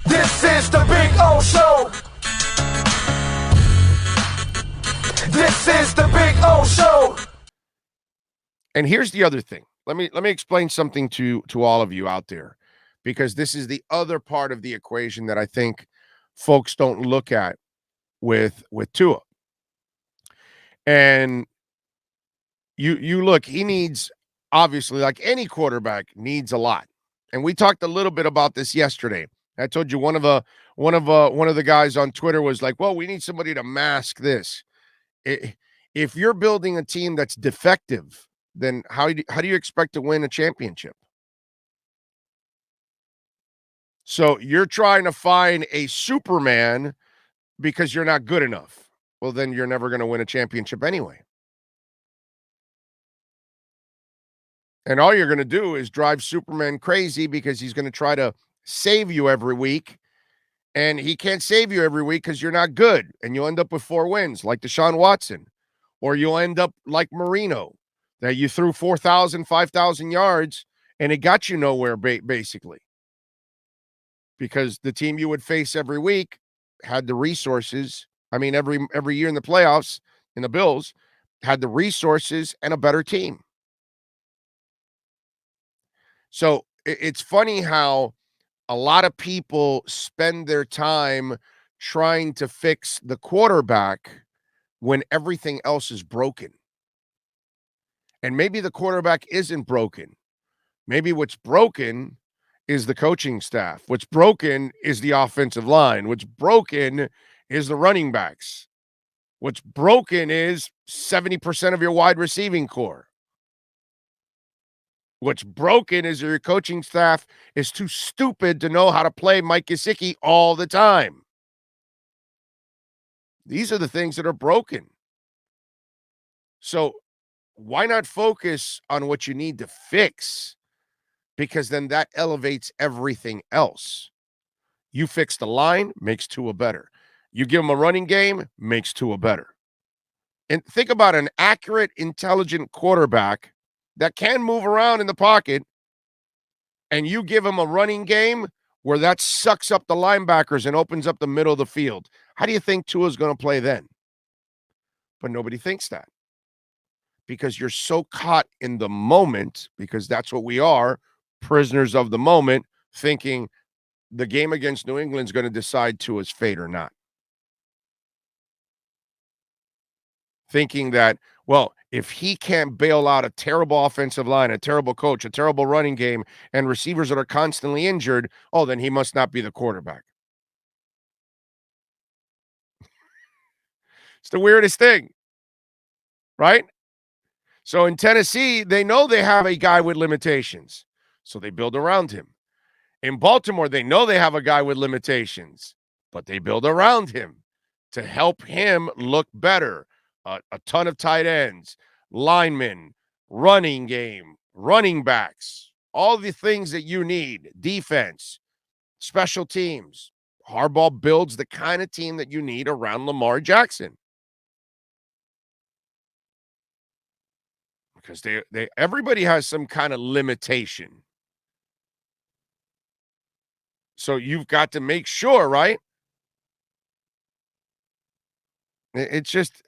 This is the Big O Show. This is the Big O Show. And here's the other thing. Let me explain something to all of you out there, because this is the other part of the equation that I think folks don't look at with Tua. And you look, he needs, obviously, like any quarterback, needs a lot. And we talked a little bit about this yesterday. I told you one of the guys on Twitter was like, "Well, we need somebody to mask this." If you're building a team that's defective, then how do you expect to win a championship? So you're trying to find a Superman because you're not good enough. Well, then you're never going to win a championship anyway. And all you're going to do is drive Superman crazy because he's going to try to save you every week. And he can't save you every week because you're not good. And you'll end up with 4 wins like Deshaun Watson. Or you'll end up like Marino, that you threw 4,000, 5,000 yards, and it got you nowhere, basically. Because the team you would face every week had the resources. I mean, every year in the playoffs, in the Bills, had the resources and a better team. So it's funny how a lot of people spend their time trying to fix the quarterback when everything else is broken. And maybe the quarterback isn't broken. Maybe what's broken is the coaching staff. What's broken is the offensive line. What's broken is the running backs. What's broken is 70% of your wide receiving core. What's broken is your coaching staff is too stupid to know how to play Mike Gesicki all the time. These are the things that are broken. So why not focus on what you need to fix? Because then that elevates everything else. You fix the line, makes Tua better. You give him a running game, makes Tua better. And think about an accurate, intelligent quarterback that can move around in the pocket, and you give him a running game where that sucks up the linebackers and opens up the middle of the field. How do you think Tua's going to play then? But nobody thinks that, because you're so caught in the moment, because that's what we are, prisoners of the moment, thinking the game against New England's going to decide Tua's fate or not. Thinking that, well, if he can't bail out a terrible offensive line, a terrible coach, a terrible running game, and receivers that are constantly injured, oh, then he must not be the quarterback. It's the weirdest thing, right? So in Tennessee, they know they have a guy with limitations, so they build around him. In Baltimore, they know they have a guy with limitations, but they build around him to help him look better. A ton of tight ends, linemen, running game, running backs, all the things that you need, defense, special teams. Harbaugh builds the kind of team that you need around Lamar Jackson. Because everybody has some kind of limitation. So you've got to make sure, right? It's just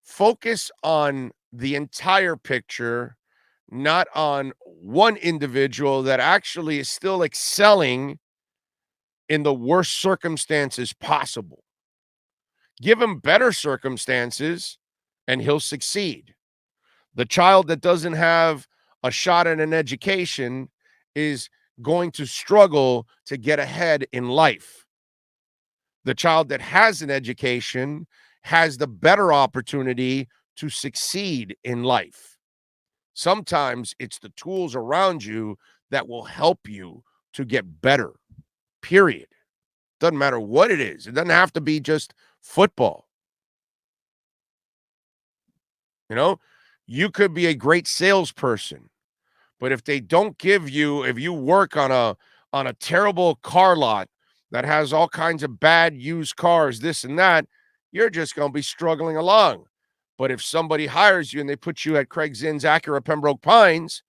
focus on the entire picture, not on one individual that actually is still excelling in the worst circumstances possible. Give him better circumstances and he'll succeed. The child that doesn't have a shot at an education is going to struggle to get ahead in life. The child that has an education has the better opportunity to succeed in life. Sometimes it's the tools around you that will help you to get better, period. Doesn't matter what it is. It doesn't have to be just football. You know, you could be a great salesperson, but if they don't give you, if you work on a terrible car lot that has all kinds of bad used cars, this and that, you're just going to be struggling along. But if somebody hires you and they put you at Craig Zinn's Acura Pembroke Pines,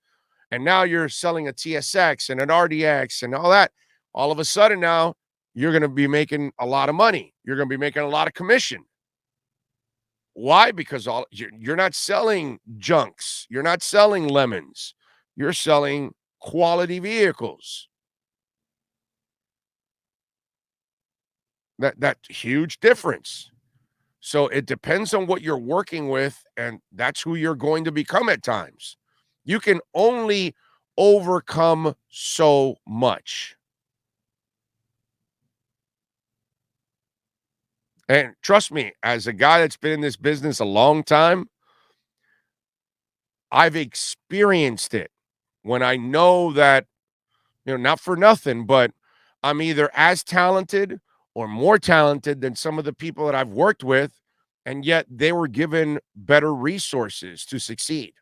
and now you're selling a TSX and an RDX and all that, all of a sudden now you're going to be making a lot of money. You're going to be making a lot of commission. Why? Because you're not selling junks. You're not selling lemons. You're selling quality vehicles. That huge difference. So it depends on what you're working with, and that's who you're going to become at times. You can only overcome so much. And trust me, as a guy that's been in this business a long time, I've experienced it when I know that, not for nothing, but I'm either as talented or more talented than some of the people that I've worked with, and yet they were given better resources to succeed.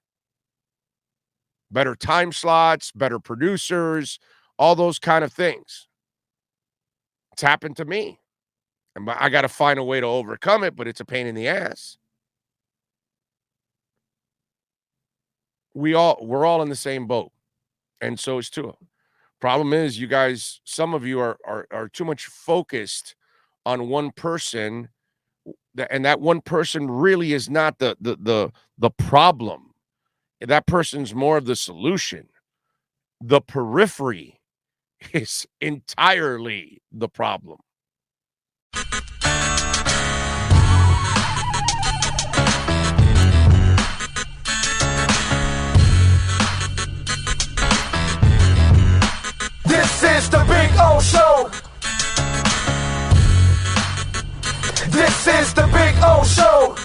Better time slots, better producers, all those kind of things. It's happened to me. And I got to find a way to overcome it, but it's a pain in the ass. We're all in the same boat. And so is Tua. Problem is, you guys, some of you are too much focused on one person, and that one person really is not the problem. That person's more of the solution. The periphery is entirely the problem. This is the Big O Show. This is the Big O Show.